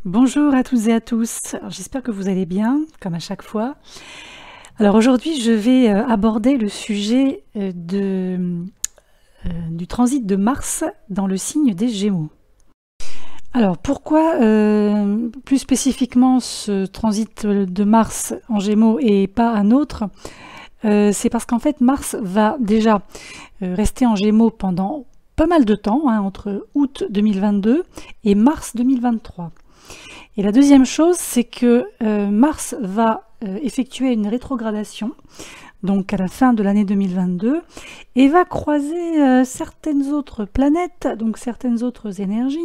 Bonjour à toutes et à tous, j'espère que vous allez bien, comme à chaque fois. Alors aujourd'hui, je vais aborder le sujet du transit de Mars dans le signe des Gémeaux. Alors pourquoi plus spécifiquement ce transit de Mars en Gémeaux et pas un autre? C'est parce qu'en fait Mars va déjà rester en Gémeaux pendant pas mal de temps, entre août 2022 et mars 2023. Et la deuxième chose, c'est que Mars va effectuer une rétrogradation, donc à la fin de l'année 2022, et va croiser certaines autres planètes, donc certaines autres énergies,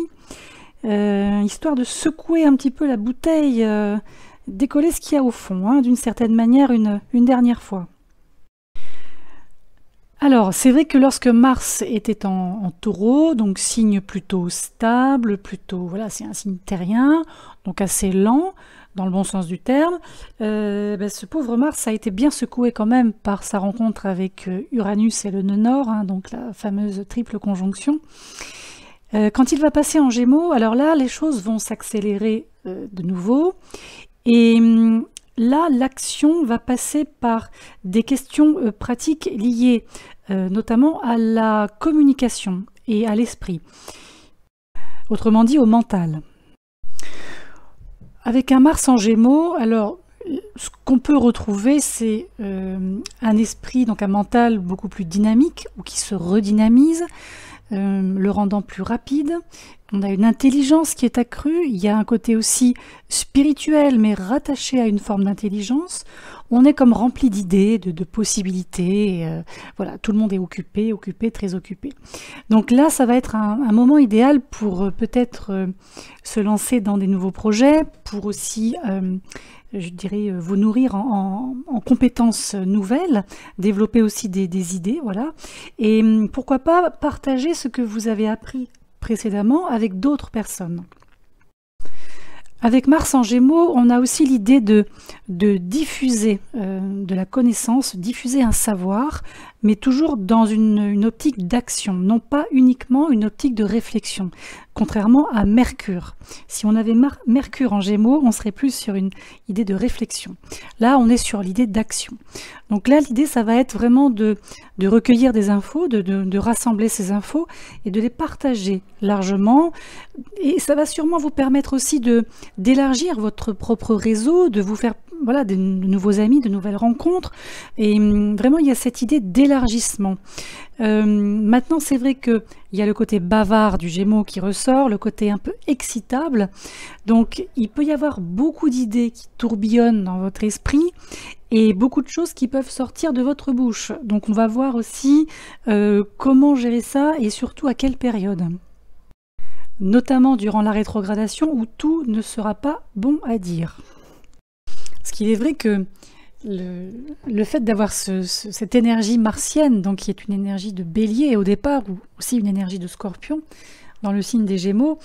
histoire de secouer un petit peu la bouteille, décoller ce qu'il y a au fond, d'une certaine manière, une dernière fois. Alors, c'est vrai que lorsque Mars était en Taureau, donc signe plutôt stable, voilà, c'est un signe terrien, donc assez lent, dans le bon sens du terme, ce pauvre Mars a été bien secoué quand même par sa rencontre avec Uranus et le nœud nord, donc la fameuse triple conjonction. Quand il va passer en Gémeaux, alors là, les choses vont s'accélérer de nouveau, et là, l'action va passer par des questions pratiques liées notamment à la communication et à l'esprit, autrement dit au mental. Avec un Mars en Gémeaux, alors ce qu'on peut retrouver, c'est un esprit, donc un mental beaucoup plus dynamique ou qui se redynamise, le rendant plus rapide. On a une intelligence qui est accrue, il y a un côté aussi spirituel mais rattaché à une forme d'intelligence. On est comme rempli d'idées, de possibilités, voilà, tout le monde est occupé, très occupé. Donc là, ça va être un moment idéal pour peut-être se lancer dans des nouveaux projets, pour aussi, je dirais, vous nourrir en compétences nouvelles, développer aussi des idées, voilà. Et pourquoi pas partager ce que vous avez appris précédemment avec d'autres personnes. Avec Mars en Gémeaux, on a aussi l'idée de diffuser de la connaissance, diffuser un savoir, mais toujours dans une optique d'action, non pas uniquement une optique de réflexion, contrairement à Mercure. Si on avait Mercure en Gémeaux, on serait plus sur une idée de réflexion. Là, on est sur l'idée d'action. Donc là, l'idée, ça va être vraiment de recueillir des infos, de rassembler ces infos et de les partager largement. Et ça va sûrement vous permettre aussi d'élargir votre propre réseau, de vous faire de nouveaux amis, de nouvelles rencontres. Et vraiment, il y a cette idée d'élargissement. Maintenant, c'est vrai qu'il y a le côté bavard du Gémeaux qui ressort, le côté un peu excitable. Donc, il peut y avoir beaucoup d'idées qui tourbillonnent dans votre esprit et beaucoup de choses qui peuvent sortir de votre bouche. Donc, on va voir aussi comment gérer ça et surtout à quelle période. Notamment durant la rétrogradation où tout ne sera pas bon à dire. Parce qu'il est vrai que le fait d'avoir cette énergie martienne, donc qui est une énergie de bélier au départ, ou aussi une énergie de scorpion, dans le signe des Gémeaux,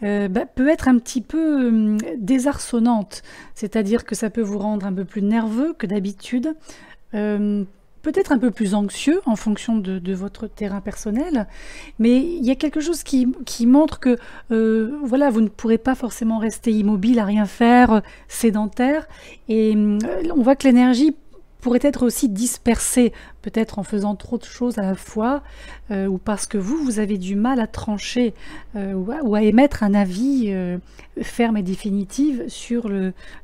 peut être un petit peu désarçonnante. C'est-à-dire que ça peut vous rendre un peu plus nerveux que d'habitude, peut-être un peu plus anxieux en fonction de votre terrain personnel, mais il y a quelque chose qui montre que voilà, vous ne pourrez pas forcément rester immobile à rien faire, sédentaire, et on voit que l'énergie pourrait être aussi dispersée, peut-être en faisant trop de choses à la fois, ou parce que vous avez du mal à trancher ou à émettre un avis ferme et définitif sur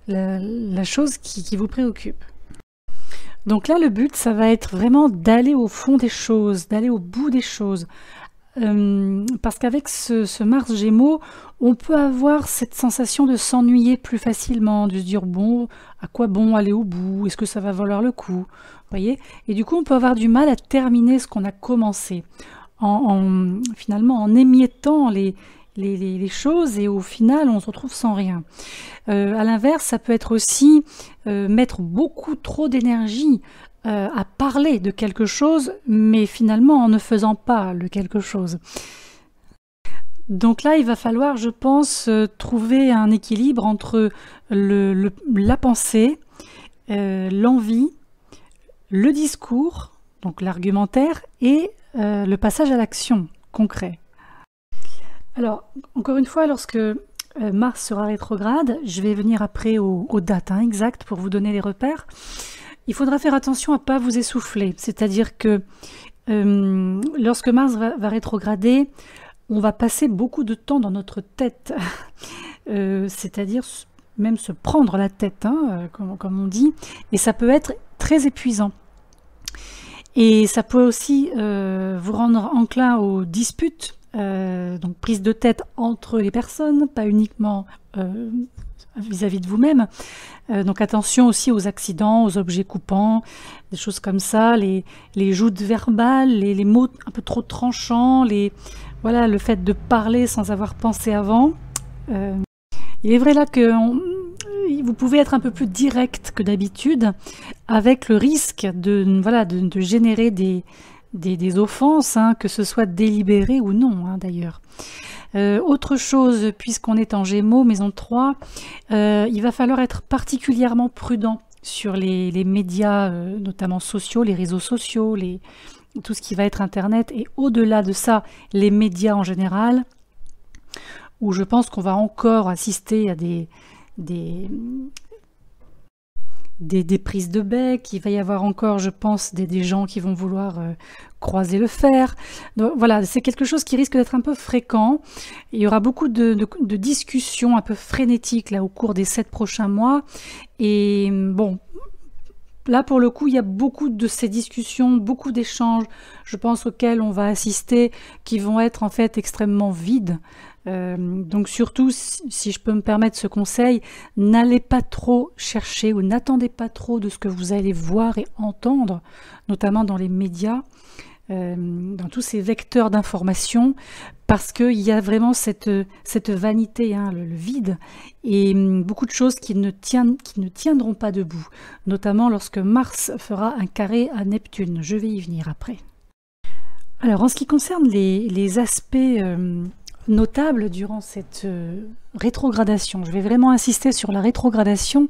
la chose qui vous préoccupe. Donc là, le but, ça va être vraiment d'aller au fond des choses, d'aller au bout des choses. Parce qu'avec ce Mars Gémeaux, on peut avoir cette sensation de s'ennuyer plus facilement, de se dire, bon, à quoi bon aller au bout? Est-ce que ça va valoir le coup? Vous voyez? Et du coup, on peut avoir du mal à terminer ce qu'on a commencé, finalement en émiettant les choses, et au final on se retrouve sans rien. À l'inverse, ça peut être aussi mettre beaucoup trop d'énergie à parler de quelque chose, mais finalement en ne faisant pas le quelque chose. Donc là, il va falloir, je pense, trouver un équilibre entre la pensée, l'envie, le discours, donc l'argumentaire, et le passage à l'action concret. Alors, encore une fois, lorsque Mars sera rétrograde. Je vais venir après aux dates exactes pour vous donner les repères. Il faudra faire attention à ne pas vous essouffler. C'est-à-dire que lorsque Mars va rétrograder, on va passer beaucoup de temps dans notre tête. C'est-à-dire même se prendre la tête, comme on dit. Et ça peut être très épuisant. Et ça peut aussi vous rendre enclin aux disputes, donc prise de tête entre les personnes, pas uniquement vis-à-vis de vous-même. Donc attention aussi aux accidents, aux objets coupants, des choses comme ça, les joutes verbales, les mots un peu trop tranchants, voilà, le fait de parler sans avoir pensé avant. Il est vrai là que vous pouvez être un peu plus direct que d'habitude, avec le risque de générer des offenses, que ce soit délibéré ou non, d'ailleurs. Autre chose, puisqu'on est en Gémeaux, maison 3, il va falloir être particulièrement prudent sur les médias, notamment sociaux, les réseaux sociaux, tout ce qui va être Internet, et au-delà de ça, les médias en général, où je pense qu'on va encore assister à des prises de bec. Il va y avoir encore, je pense, des gens qui vont vouloir croiser le fer. Donc, voilà, c'est quelque chose qui risque d'être un peu fréquent. Il y aura beaucoup de discussions un peu frénétiques là, au cours des 7 prochains mois. Et bon, là pour le coup, il y a beaucoup de ces discussions, beaucoup d'échanges, je pense, auxquels on va assister, qui vont être en fait extrêmement vides. Donc surtout, si je peux me permettre ce conseil, n'allez pas trop chercher ou n'attendez pas trop de ce que vous allez voir et entendre, notamment dans les médias, dans tous ces vecteurs d'information, parce qu'il y a vraiment cette vanité, le vide, et beaucoup de choses qui ne tiendront pas debout, notamment lorsque Mars fera un carré à Neptune. Je vais y venir après. Alors en ce qui concerne les aspects notable durant cette rétrogradation. Je vais vraiment insister sur la rétrogradation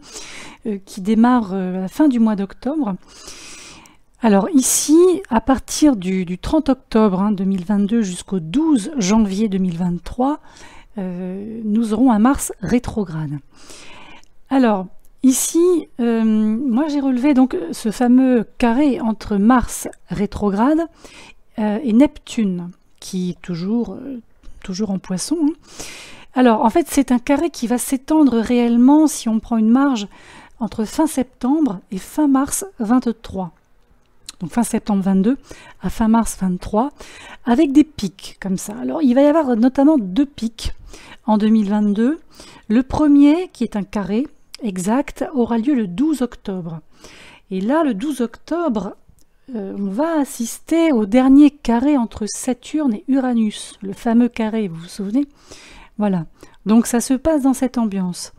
qui démarre à la fin du mois d'octobre. Alors ici, à partir du 30 octobre 2022 jusqu'au 12 janvier 2023, nous aurons un Mars rétrograde. Alors ici, moi j'ai relevé donc ce fameux carré entre Mars rétrograde et Neptune, qui est toujours en Poisson. Alors en fait c'est un carré qui va s'étendre réellement, si on prend une marge, entre fin septembre et fin mars 23. Donc fin septembre 22 à fin mars 23, avec des pics comme ça. Alors il va y avoir notamment 2 pics en 2022. Le premier, qui est un carré exact, aura lieu le 12 octobre. Et là, le 12 octobre, on va assister au dernier carré entre Saturne et Uranus, le fameux carré, vous vous souvenez? Voilà, donc ça se passe dans cette ambiance.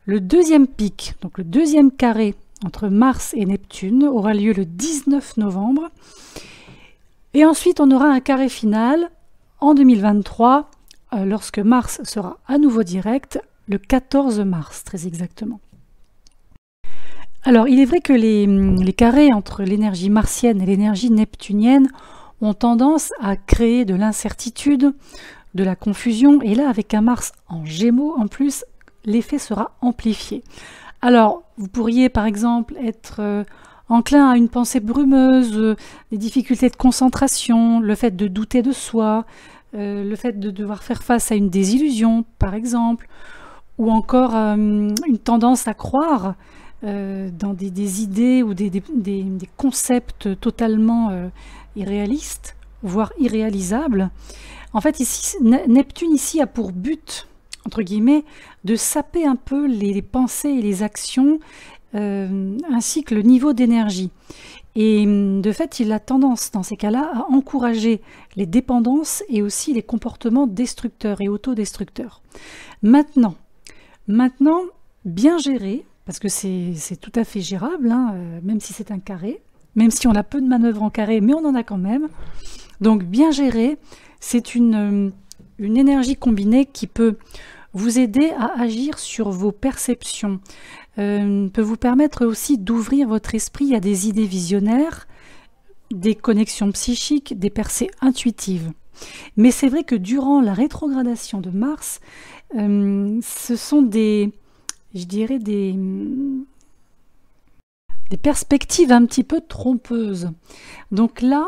Le deuxième pic, donc le deuxième carré entre Mars et Neptune, aura lieu le 19 novembre. Et ensuite, on aura un carré final en 2023, lorsque Mars sera à nouveau direct, le 14 mars, très exactement. Alors, il est vrai que les carrés entre l'énergie martienne et l'énergie neptunienne ont tendance à créer de l'incertitude, de la confusion, et là, avec un Mars en Gémeaux, en plus, l'effet sera amplifié. Alors, vous pourriez, par exemple, être enclin à une pensée brumeuse, des difficultés de concentration, le fait de douter de soi, le fait de devoir faire face à une désillusion, par exemple, ou encore une tendance à croire dans des idées ou des concepts totalement irréalistes, voire irréalisables. En fait, ici, Neptune ici a pour but, entre guillemets, de saper un peu les pensées et les actions, ainsi que le niveau d'énergie. Et de fait, il a tendance, dans ces cas-là, à encourager les dépendances et aussi les comportements destructeurs et autodestructeurs. Maintenant, bien géré, parce que c'est tout à fait gérable, même si c'est un carré, même si on a peu de manœuvres en carré, mais on en a quand même. Donc bien géré, c'est une énergie combinée qui peut vous aider à agir sur vos perceptions, peut vous permettre aussi d'ouvrir votre esprit à des idées visionnaires, des connexions psychiques, des percées intuitives. Mais c'est vrai que durant la rétrogradation de Mars, ce sont je dirais des perspectives un petit peu trompeuses. Donc là,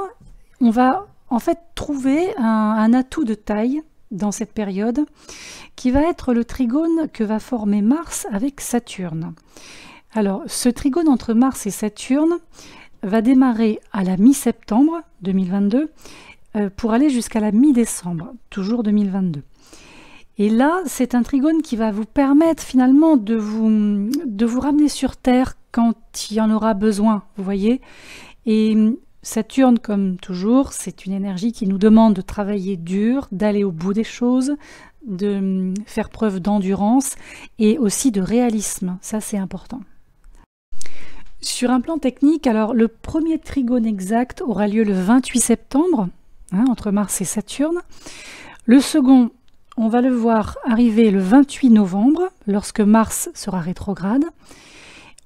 on va en fait trouver un atout de taille dans cette période, qui va être le trigone que va former Mars avec Saturne. Alors, ce trigone entre Mars et Saturne va démarrer à la mi-septembre 2022 pour aller jusqu'à la mi-décembre, toujours 2022. Et là, c'est un trigone qui va vous permettre finalement de vous ramener sur Terre quand il y en aura besoin, vous voyez. Et Saturne, comme toujours, c'est une énergie qui nous demande de travailler dur, d'aller au bout des choses, de faire preuve d'endurance et aussi de réalisme. Ça, c'est important. Sur un plan technique, alors le premier trigone exact aura lieu le 28 septembre, entre Mars et Saturne. Le second, on va le voir arriver le 28 novembre, lorsque Mars sera rétrograde.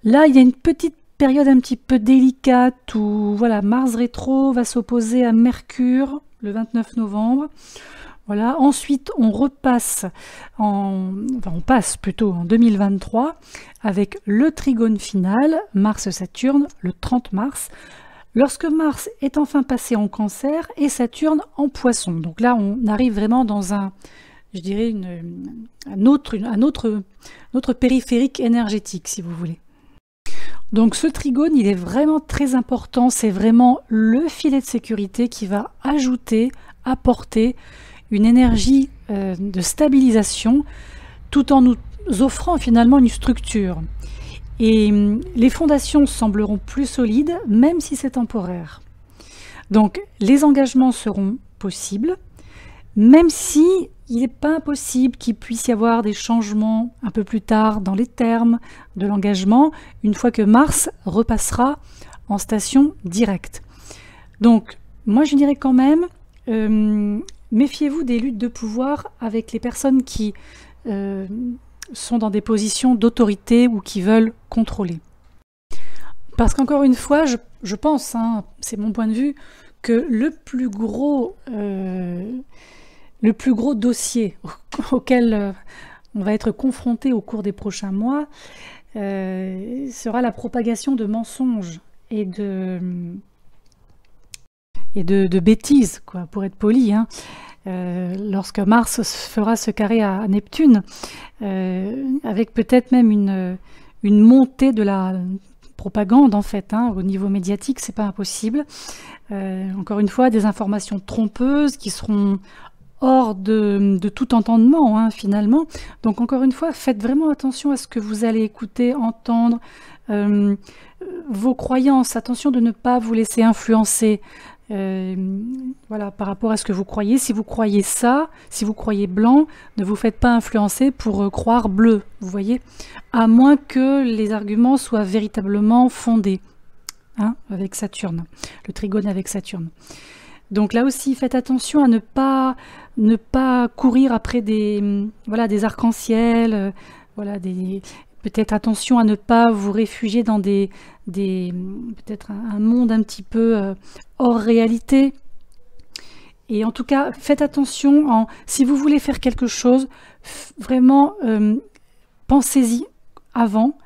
Là, il y a une petite période un petit peu délicate où voilà, Mars rétro va s'opposer à Mercure le 29 novembre. Voilà. Ensuite, on repasse on passe plutôt en 2023 avec le trigone final, Mars-Saturne, le 30 mars, lorsque Mars est enfin passé en Cancer et Saturne en Poisson. Donc là, on arrive vraiment dans je dirais, un autre périphérique énergétique, si vous voulez. Donc ce trigone, il est vraiment très important, c'est vraiment le filet de sécurité qui va apporter une énergie de stabilisation tout en nous offrant finalement une structure. Et les fondations sembleront plus solides, même si c'est temporaire. Donc les engagements seront possibles, même si il n'est pas impossible qu'il puisse y avoir des changements un peu plus tard dans les termes de l'engagement, une fois que Mars repassera en station directe. Donc, moi je dirais quand même, méfiez-vous des luttes de pouvoir avec les personnes qui sont dans des positions d'autorité ou qui veulent contrôler. Parce qu'encore une fois, je pense, c'est mon point de vue, que le plus gros dossier auquel on va être confronté au cours des prochains mois sera la propagation de mensonges et de bêtises, quoi, pour être poli. Lorsque Mars fera ce carré à Neptune, avec peut-être même une montée de la propagande en fait, au niveau médiatique, c'est pas impossible. Encore une fois, des informations trompeuses qui seront hors de tout entendement, finalement. Donc encore une fois, faites vraiment attention à ce que vous allez écouter, entendre, vos croyances, attention de ne pas vous laisser influencer voilà, par rapport à ce que vous croyez. Si vous croyez ça, si vous croyez blanc, ne vous faites pas influencer pour croire bleu, vous voyez, à moins que les arguments soient véritablement fondés, avec Saturne, le trigone avec Saturne. Donc là aussi, faites attention à ne pas courir après des arcs-en-ciel, peut-être attention à ne pas vous réfugier dans peut-être un monde un petit peu hors réalité. Et en tout cas, faites attention, si vous voulez faire quelque chose, vraiment pensez-y avant,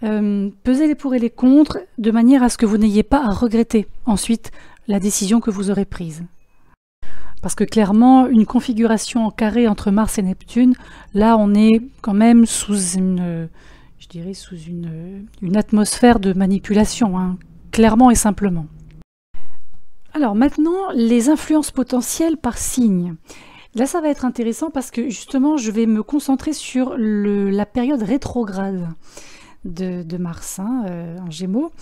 pesez les pour et les contre, de manière à ce que vous n'ayez pas à regretter ensuite la décision que vous aurez prise. Parce que clairement, une configuration en carré entre Mars et Neptune, là on est quand même sous une atmosphère de manipulation, clairement et simplement. Alors maintenant, les influences potentielles par signe. Là ça va être intéressant parce que justement je vais me concentrer sur la période rétrograde de Mars en Gémeaux.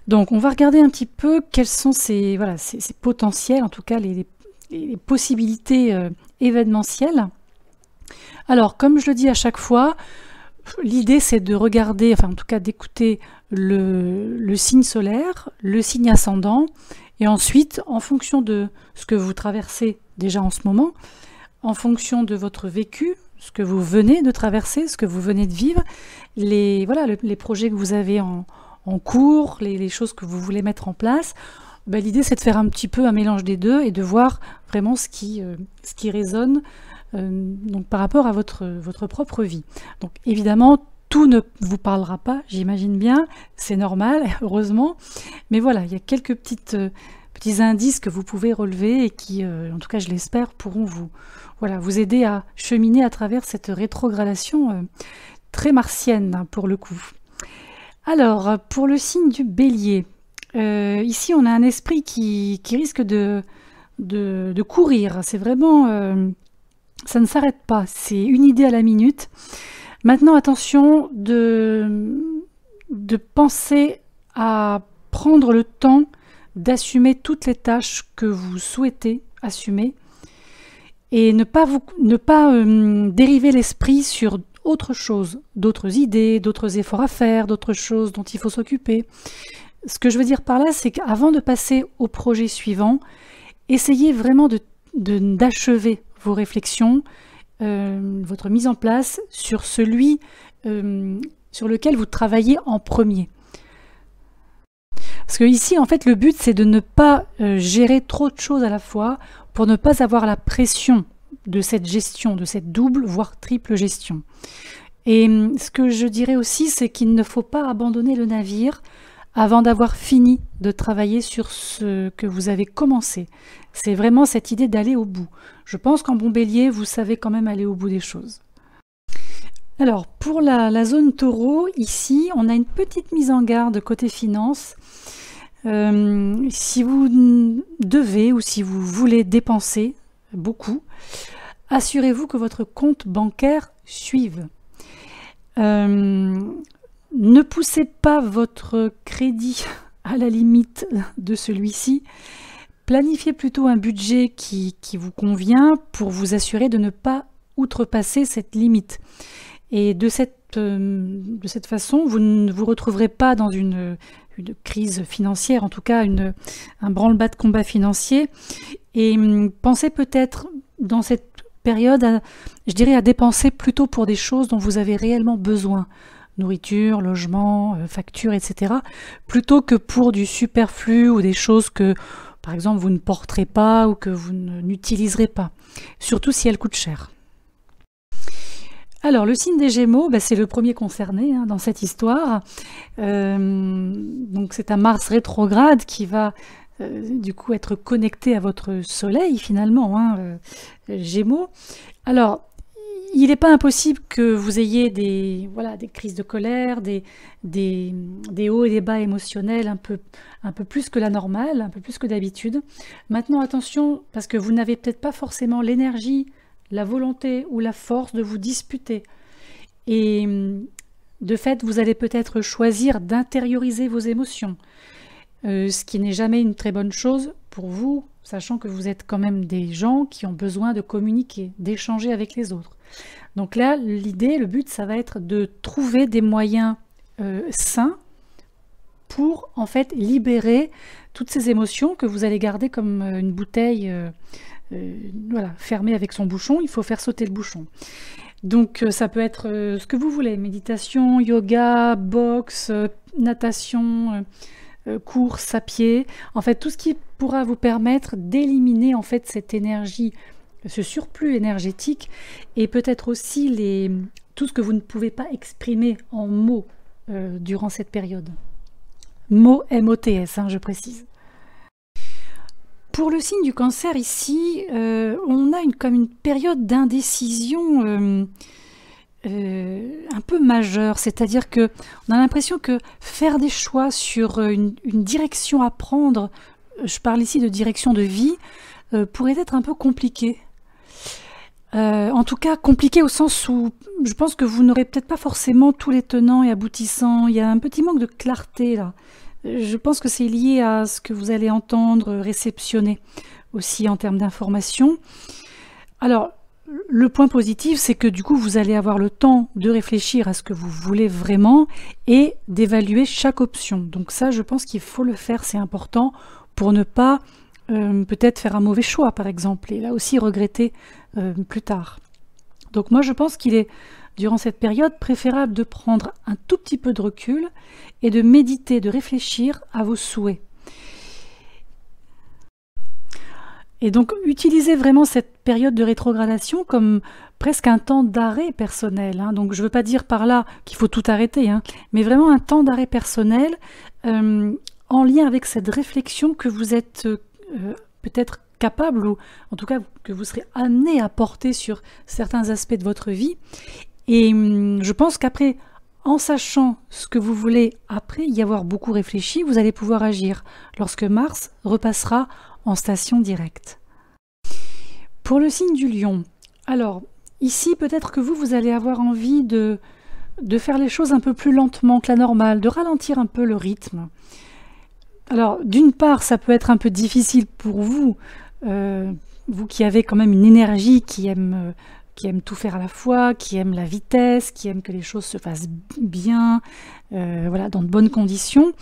Donc on va regarder un petit peu quels sont ces potentiels, en tout cas les possibilités événementielles. Alors comme je le dis à chaque fois, l'idée c'est de regarder, en tout cas d'écouter le signe solaire, le signe ascendant, et ensuite en fonction de ce que vous traversez déjà en ce moment, en fonction de votre vécu, ce que vous venez de traverser, ce que vous venez de vivre, les projets que vous avez en cours, les choses que vous voulez mettre en place, ben, l'idée c'est de faire un petit peu un mélange des deux et de voir vraiment ce qui résonne donc par rapport à votre propre vie. Donc évidemment, tout ne vous parlera pas, j'imagine bien, c'est normal, heureusement, mais voilà, il y a quelques petits indices que vous pouvez relever et qui, en tout cas je l'espère, pourront vous aider à cheminer à travers cette rétrogradation très martienne hein, pour le coup. Alors, pour le signe du Bélier, ici on a un esprit qui risque de courir, c'est vraiment, ça ne s'arrête pas, c'est une idée à la minute. Maintenant, attention de penser à prendre le temps d'assumer toutes les tâches que vous souhaitez assumer et ne pas dériver l'esprit sur autre chose, d'autres idées, d'autres efforts à faire, d'autres choses dont il faut s'occuper. Ce que je veux dire par là, c'est qu'avant de passer au projet suivant, essayez vraiment d'achever vos réflexions, votre mise en place sur celui sur lequel vous travaillez en premier. Parce que ici, en fait, le but, c'est de ne pas gérer trop de choses à la fois pour ne pas avoir la pression de cette gestion, de cette double, voire triple gestion. Et ce que je dirais aussi, c'est qu'il ne faut pas abandonner le navire avant d'avoir fini de travailler sur ce que vous avez commencé. C'est vraiment cette idée d'aller au bout. Je pense qu'en bon bélier, vous savez quand même aller au bout des choses. Alors, pour la zone taureau, ici, on a une petite mise en garde côté finance. Si vous devez ou si vous voulez dépenser beaucoup, assurez-vous que votre compte bancaire suive. Ne poussez pas votre crédit à la limite de celui-ci. Planifiez plutôt un budget qui vous convient pour vous assurer de ne pas outrepasser cette limite. Et de cette façon, vous ne vous retrouverez pas dans une crise financière, en tout cas un branle-bas de combat financier. Et pensez peut-être dans cette période, je dirais, à dépenser plutôt pour des choses dont vous avez réellement besoin. Nourriture, logement, factures, etc. Plutôt que pour du superflu ou des choses que, par exemple, vous ne porterez pas ou que vous n'utiliserez pas. Surtout si elles coûtent cher. Alors, le signe des Gémeaux, c'est le premier concerné dans cette histoire. Donc, c'est un Mars rétrograde qui va du coup être connecté à votre Soleil, finalement, Gémeaux. Alors, il n'est pas impossible que vous ayez des crises de colère, des hauts et des bas émotionnels un peu plus que la normale, un peu plus que d'habitude. Maintenant, attention, parce que vous n'avez peut-être pas forcément l'énergie, la volonté ou la force de vous disputer. Et de fait, vous allez peut-être choisir d'intérioriser vos émotions, ce qui n'est jamais une très bonne chose pour vous, sachant que vous êtes quand même des gens qui ont besoin de communiquer, d'échanger avec les autres. Donc là, l'idée, le but, ça va être de trouver des moyens sains pour en fait libérer toutes ces émotions que vous allez garder comme une bouteille fermée avec son bouchon. Il faut faire sauter le bouchon. Donc ça peut être ce que vous voulez, méditation, yoga, boxe, natation, course à pied, en fait tout ce qui pourra vous permettre d'éliminer en fait cette énergie, ce surplus énergétique, et peut-être aussi tout ce que vous ne pouvez pas exprimer en mots durant cette période. Mots MOTS, je précise. Pour le signe du Cancer ici, on a comme une période d'indécision un peu majeure, c'est-à-dire que on a l'impression que faire des choix sur une direction à prendre, je parle ici de direction de vie, pourrait être un peu compliqué. En tout cas compliqué au sens où je pense que vous n'aurez peut-être pas forcément tous les tenants et aboutissants. Il y a un petit manque de clarté là. Je pense que c'est lié à ce que vous allez entendre, réceptionner aussi en termes d'information. Alors, le point positif, c'est que du coup, vous allez avoir le temps de réfléchir à ce que vous voulez vraiment et d'évaluer chaque option. Donc ça, je pense qu'il faut le faire, c'est important pour ne pas peut-être faire un mauvais choix, par exemple, et là aussi regretter plus tard. Donc moi, je pense qu'il est, durant cette période, préférable de prendre un tout petit peu de recul et de méditer, de réfléchir à vos souhaits. Et donc, utilisez vraiment cette période de rétrogradation comme presque un temps d'arrêt personnel, hein. Donc, je ne veux pas dire par là qu'il faut tout arrêter, hein, mais vraiment un temps d'arrêt personnel en lien avec cette réflexion que vous êtes peut-être capable, ou en tout cas que vous serez amené à porter sur certains aspects de votre vie. Et je pense qu'après, en sachant ce que vous voulez, après y avoir beaucoup réfléchi, vous allez pouvoir agir lorsque Mars repassera en station directe. Pour le signe du Lion, alors ici peut-être que vous allez avoir envie de faire les choses un peu plus lentement que la normale, de ralentir un peu le rythme. Alors d'une part ça peut être un peu difficile pour vous, vous qui avez quand même une énergie qui aime tout faire à la fois, qui aime la vitesse, qui aime que les choses se fassent bien, voilà, dans de bonnes conditions.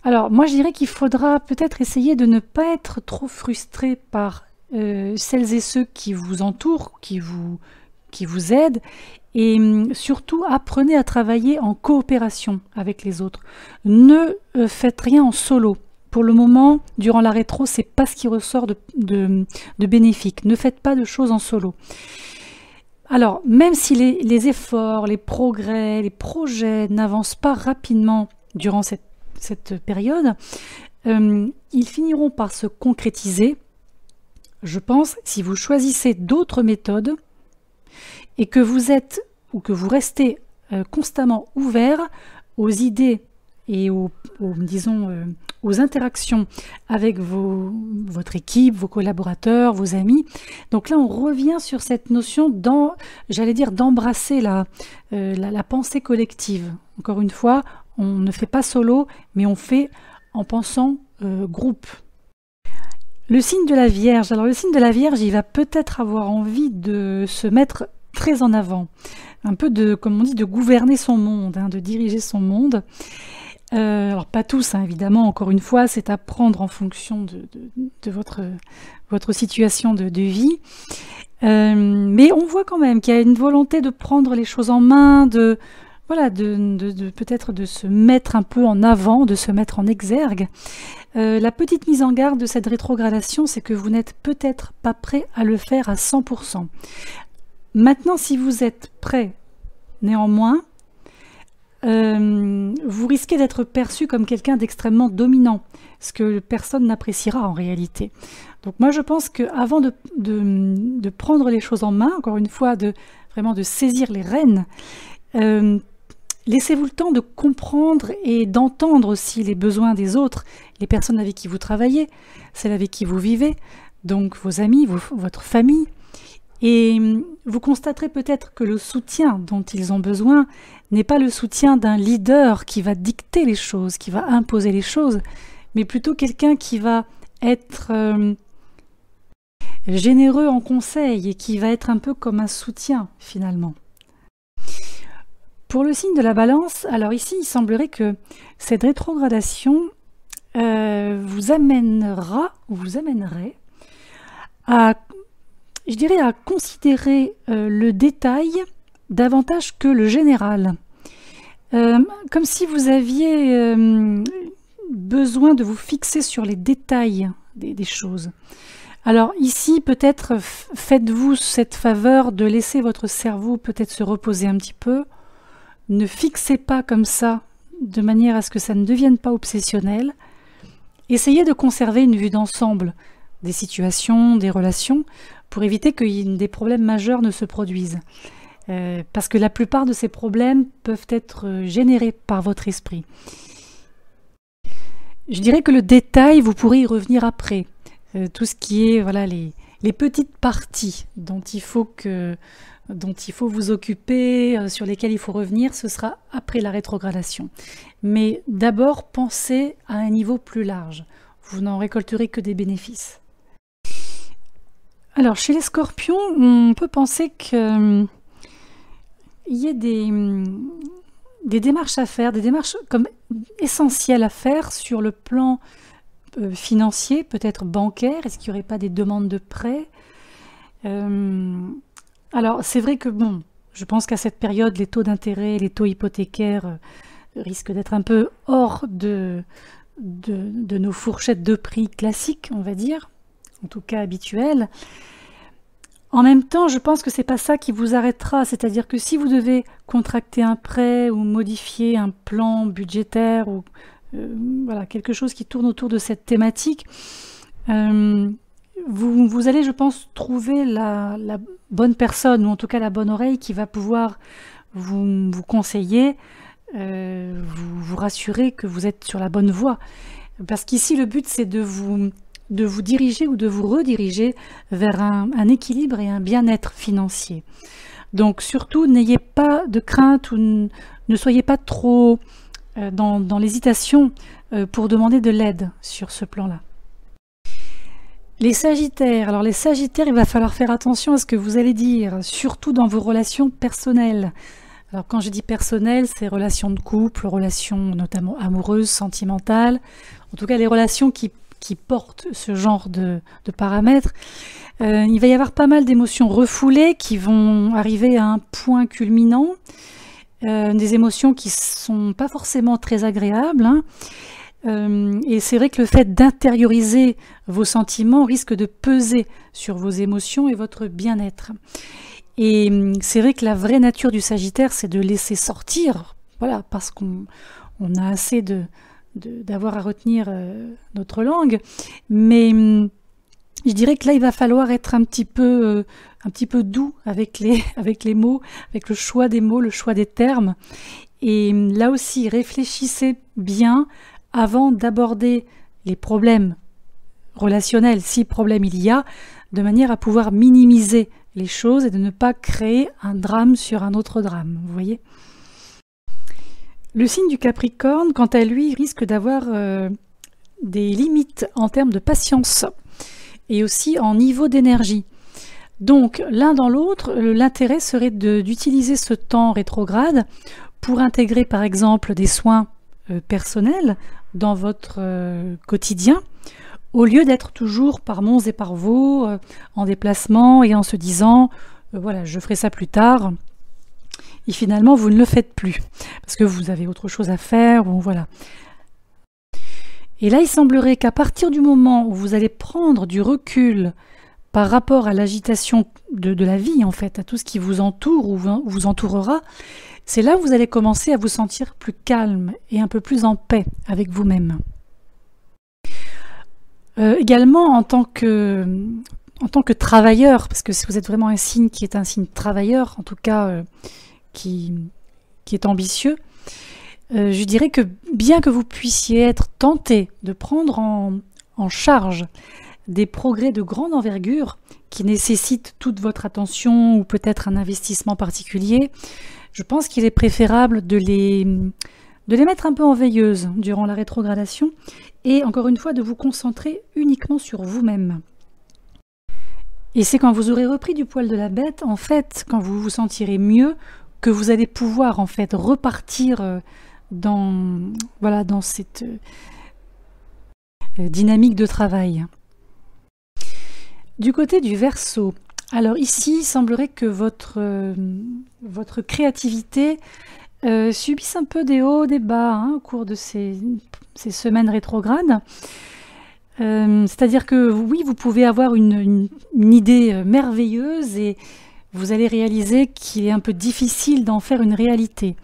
Alors, moi, je dirais qu'il faudra peut-être essayer de ne pas être trop frustré par celles et ceux qui vous entourent, qui vous aident, et surtout, apprenez à travailler en coopération avec les autres. Ne faites rien en solo. Pour le moment, durant la rétro, c'est pas ce qui ressort de bénéfique. Ne faites pas de choses en solo. Alors, même si les efforts, les progrès, les projets n'avancent pas rapidement durant cette période, ils finiront par se concrétiser, je pense, si vous choisissez d'autres méthodes et que vous êtes ou que vous restez constamment ouvert aux idées et aux interactions avec votre équipe, vos collaborateurs, vos amis. Donc là, on revient sur cette notion d'embrasser la pensée collective. Encore une fois, on ne fait pas solo, mais on fait en pensant groupe. Le signe de la Vierge. Alors le signe de la Vierge, il va peut-être avoir envie de se mettre très en avant. Un peu comme on dit, de gouverner son monde, hein, de diriger son monde. Alors pas tous, hein, évidemment, encore une fois, c'est à prendre en fonction de votre situation de vie. Mais on voit quand même qu'il y a une volonté de prendre les choses en main, peut-être de se mettre un peu en avant, de se mettre en exergue. La petite mise en garde de cette rétrogradation, c'est que vous n'êtes peut-être pas prêt à le faire à 100%. Maintenant, si vous êtes prêt, néanmoins, vous risquez d'être perçu comme quelqu'un d'extrêmement dominant, ce que personne n'appréciera en réalité. Donc moi je pense qu'avant de prendre les choses en main, encore une fois, vraiment de saisir les rênes, laissez-vous le temps de comprendre et d'entendre aussi les besoins des autres, les personnes avec qui vous travaillez, celles avec qui vous vivez, donc vos amis, votre famille. Et vous constaterez peut-être que le soutien dont ils ont besoin n'est pas le soutien d'un leader qui va dicter les choses, qui va imposer les choses, mais plutôt quelqu'un qui va être généreux en conseil et qui va être un peu comme un soutien finalement. Pour le signe de la Balance, alors ici il semblerait que cette rétrogradation vous amènerait à considérer le détail davantage que le général. Comme si vous aviez besoin de vous fixer sur les détails des choses. Alors ici, peut-être faites-vous cette faveur de laisser votre cerveau peut-être se reposer un petit peu. Ne fixez pas comme ça, de manière à ce que ça ne devienne pas obsessionnel. Essayez de conserver une vue d'ensemble des situations, des relations, pour éviter que des problèmes majeurs ne se produisent. Parce que la plupart de ces problèmes peuvent être générés par votre esprit. Je dirais que le détail, vous pourrez y revenir après. Tout ce qui est les petites parties dont il faut vous occuper, sur lesquelles il faut revenir, ce sera après la rétrogradation. Mais d'abord, pensez à un niveau plus large. Vous n'en récolterez que des bénéfices. Alors, chez les Scorpions, on peut penser qu'il y ait des démarches à faire, des démarches comme essentielles à faire sur le plan financier, peut-être bancaire. Est-ce qu'il n'y aurait pas des demandes de prêts? Alors, c'est vrai que, je pense qu'à cette période, les taux d'intérêt, les taux hypothécaires risquent d'être un peu hors de nos fourchettes de prix classiques, on va dire. en tout cas habituelle. En même temps, je pense que c'est pas ça qui vous arrêtera, c'est-à-dire que si vous devez contracter un prêt ou modifier un plan budgétaire ou voilà, quelque chose qui tourne autour de cette thématique, vous allez, je pense, trouver la bonne personne, ou en tout cas la bonne oreille qui va pouvoir vous conseiller, vous rassurer que vous êtes sur la bonne voie. Parce qu'ici, le but, c'est de vous diriger ou de vous rediriger vers un équilibre et un bien-être financier. Donc surtout, n'ayez pas de crainte ou ne soyez pas trop dans l'hésitation pour demander de l'aide sur ce plan-là. Les Sagittaires, alors les Sagittaires, il va falloir faire attention à ce que vous allez dire, surtout dans vos relations personnelles. Alors quand je dis personnelles, c'est relations de couple, relations notamment amoureuses, sentimentales, en tout cas les relations qui portent ce genre de paramètres. Il va y avoir pas mal d'émotions refoulées qui vont arriver à un point culminant, des émotions qui ne sont pas forcément très agréables, hein. Et c'est vrai que le fait d'intérioriser vos sentiments risque de peser sur vos émotions et votre bien-être. Et c'est vrai que la vraie nature du Sagittaire, c'est de laisser sortir, voilà, parce qu'on a assez d'avoir à retenir notre langue. Mais je dirais que là, il va falloir être un petit peu doux avec les mots, avec le choix des mots, le choix des termes. Et là aussi, réfléchissez bien avant d'aborder les problèmes relationnels, si problème il y a, de manière à pouvoir minimiser les choses et de ne pas créer un drame sur un autre drame, vous voyez. Le signe du Capricorne, quant à lui, risque d'avoir des limites en termes de patience et aussi en niveau d'énergie. Donc, l'un dans l'autre, l'intérêt serait d'utiliser ce temps rétrograde pour intégrer par exemple des soins personnels dans votre quotidien, au lieu d'être toujours par monts et par vaux, en déplacement et en se disant voilà, je ferai ça plus tard, et finalement vous ne le faites plus, parce que vous avez autre chose à faire, ou voilà. Et là, il semblerait qu'à partir du moment où vous allez prendre du recul par rapport à l'agitation de la vie, en fait, à tout ce qui vous entoure ou vous entourera, c'est là où vous allez commencer à vous sentir plus calme et un peu plus en paix avec vous-même. Également, en tant que travailleur, parce que si vous êtes vraiment un signe qui est un signe travailleur, en tout cas qui est ambitieux, je dirais que bien que vous puissiez être tenté de prendre en charge des progrès de grande envergure qui nécessitent toute votre attention ou peut-être un investissement particulier, je pense qu'il est préférable de les mettre un peu en veilleuse durant la rétrogradation et encore une fois de vous concentrer uniquement sur vous-même. Et c'est quand vous aurez repris du poil de la bête, en fait, quand vous vous sentirez mieux, que vous allez pouvoir en fait repartir dans cette dynamique de travail. Du côté du Verseau, alors ici, il semblerait que votre créativité subisse un peu des hauts, des bas au cours de ces semaines rétrogrades. C'est-à-dire que oui, vous pouvez avoir une idée merveilleuse et vous allez réaliser qu'il est un peu difficile d'en faire une réalité.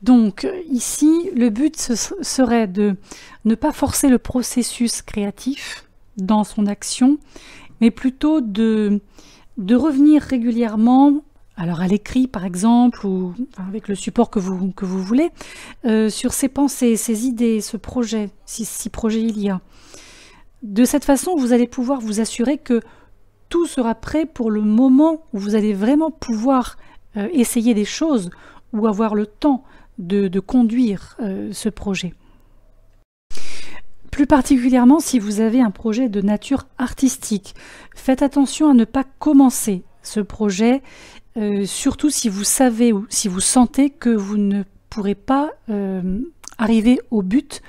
Donc ici, le but serait de ne pas forcer le processus créatif dans son action, mais plutôt de revenir régulièrement, alors à l'écrit par exemple, ou avec le support que vous voulez, sur ses pensées, ses idées, ce projet, si projet il y a. De cette façon, vous allez pouvoir vous assurer que tout sera prêt pour le moment où vous allez vraiment pouvoir essayer des choses ou avoir le temps de conduire ce projet. Plus particulièrement si vous avez un projet de nature artistique, faites attention à ne pas commencer ce projet, surtout si vous savez ou si vous sentez que vous ne pourrez pas arriver au but,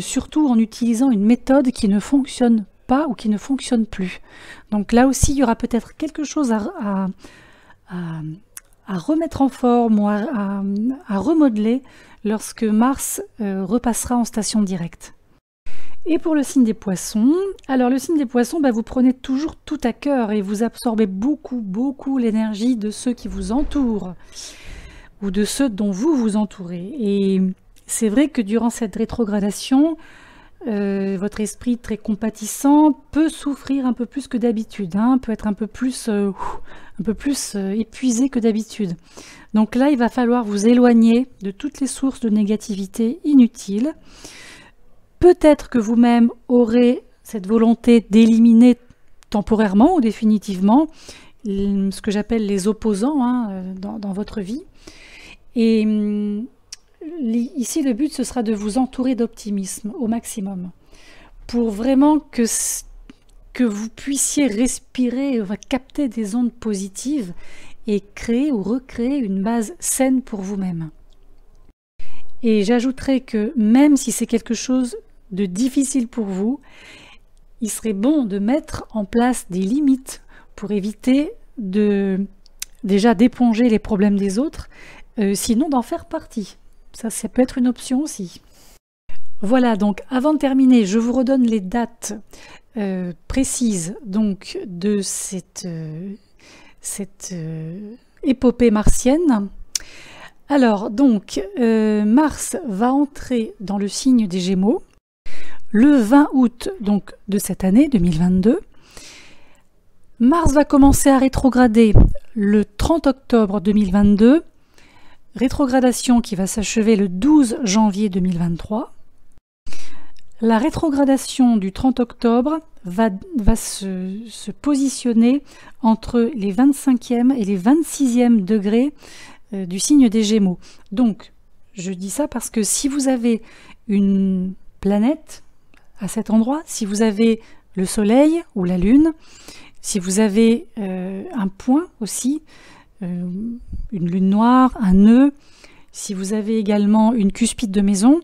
surtout en utilisant une méthode qui ne fonctionne pas ou qui ne fonctionne plus. Donc là aussi, il y aura peut-être quelque chose à remettre en forme ou à remodeler lorsque Mars repassera en station directe. Et pour le signe des poissons, alors le signe des poissons, vous prenez toujours tout à cœur et vous absorbez beaucoup l'énergie de ceux qui vous entourent ou de ceux dont vous vous entourez. Et c'est vrai que durant cette rétrogradation, votre esprit très compatissant peut souffrir un peu plus que d'habitude, peut être un peu plus épuisé que d'habitude. Donc là, il va falloir vous éloigner de toutes les sources de négativité inutiles. Peut-être que vous-même aurez cette volonté d'éliminer temporairement ou définitivement ce que j'appelle les opposants dans votre vie. Et ici, le but, ce sera de vous entourer d'optimisme au maximum pour vraiment que vous puissiez respirer, capter des ondes positives et créer ou recréer une base saine pour vous-même. Et j'ajouterai que même si c'est quelque chose de difficile pour vous, il serait bon de mettre en place des limites pour éviter déjà d'éponger les problèmes des autres, sinon d'en faire partie. Ça peut être une option aussi. Voilà, donc avant de terminer, je vous redonne les dates précises donc, de cette épopée martienne. Alors, donc, Mars va entrer dans le signe des Gémeaux le 20 août donc, de cette année 2022. Mars va commencer à rétrograder le 30 octobre 2022, rétrogradation qui va s'achever le 12 janvier 2023. La rétrogradation du 30 octobre va se positionner entre les 25e et les 26e degrés du signe des Gémeaux. Donc, je dis ça parce que si vous avez une planète à cet endroit, si vous avez le Soleil ou la Lune, si vous avez un point aussi, une lune noire, un nœud, si vous avez également une cuspide de maison,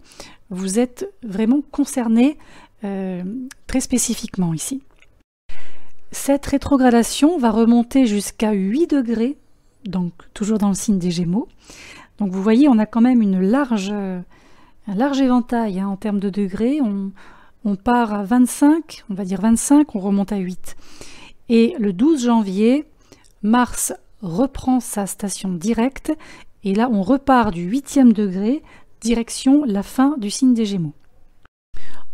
vous êtes vraiment concerné très spécifiquement ici. Cette rétrogradation va remonter jusqu'à 8 degrés, donc toujours dans le signe des Gémeaux. Donc vous voyez, on a quand même un large éventail en termes de degrés. On part à 25, on va dire 25, on remonte à 8. Et le 12 janvier, Mars reprend sa station directe, et là on repart du 8e degré, direction la fin du signe des Gémeaux.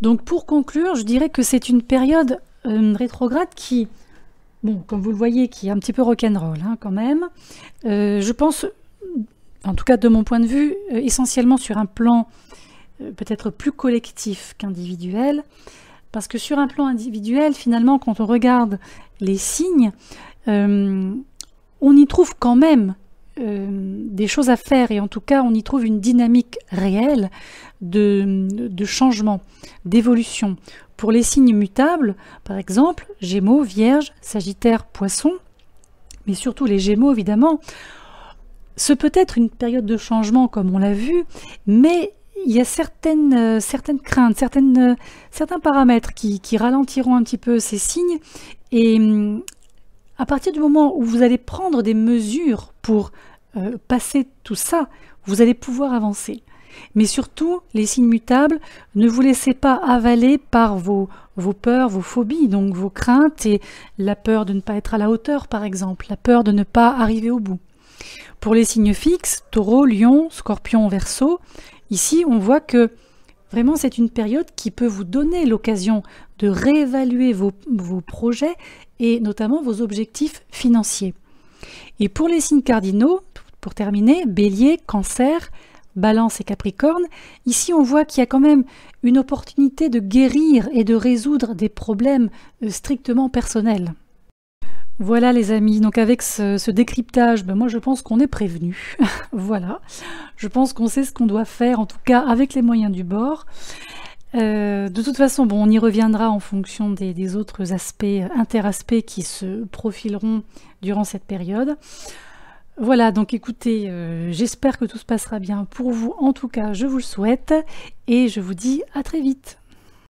Donc pour conclure, je dirais que c'est une période rétrograde qui, bon, comme vous le voyez, qui est un petit peu rock'n'roll quand même. Je pense, en tout cas de mon point de vue, essentiellement sur un plan peut-être plus collectif qu'individuel, parce que sur un plan individuel, finalement, quand on regarde les signes, on y trouve quand même des choses à faire, et en tout cas on y trouve une dynamique réelle de changement, d'évolution. Pour les signes mutables, par exemple, Gémeaux, Vierge, Sagittaire, Poisson, mais surtout les Gémeaux évidemment, ce peut être une période de changement comme on l'a vu, mais il y a certaines craintes, certains paramètres qui ralentiront un petit peu ces signes, et à partir du moment où vous allez prendre des mesures pour passer tout ça, vous allez pouvoir avancer. Mais surtout, les signes mutables, ne vous laissez pas avaler par vos peurs, vos phobies, donc vos craintes, et la peur de ne pas être à la hauteur, par exemple, la peur de ne pas arriver au bout. Pour les signes fixes, Taureau, Lion, Scorpion, Verseau, ici on voit que vraiment c'est une période qui peut vous donner l'occasion de réévaluer vos projets et notamment vos objectifs financiers. Et pour les signes cardinaux, pour terminer, Bélier, Cancer, Balance et Capricorne, ici on voit qu'il y a quand même une opportunité de guérir et de résoudre des problèmes strictement personnels. Voilà les amis, donc avec ce décryptage, moi je pense qu'on est prévenu. Voilà, je pense qu'on sait ce qu'on doit faire, en tout cas avec les moyens du bord. De toute façon, bon, on y reviendra en fonction des autres aspects, interaspects qui se profileront durant cette période. Voilà, donc écoutez, j'espère que tout se passera bien pour vous. En tout cas, je vous le souhaite et je vous dis à très vite.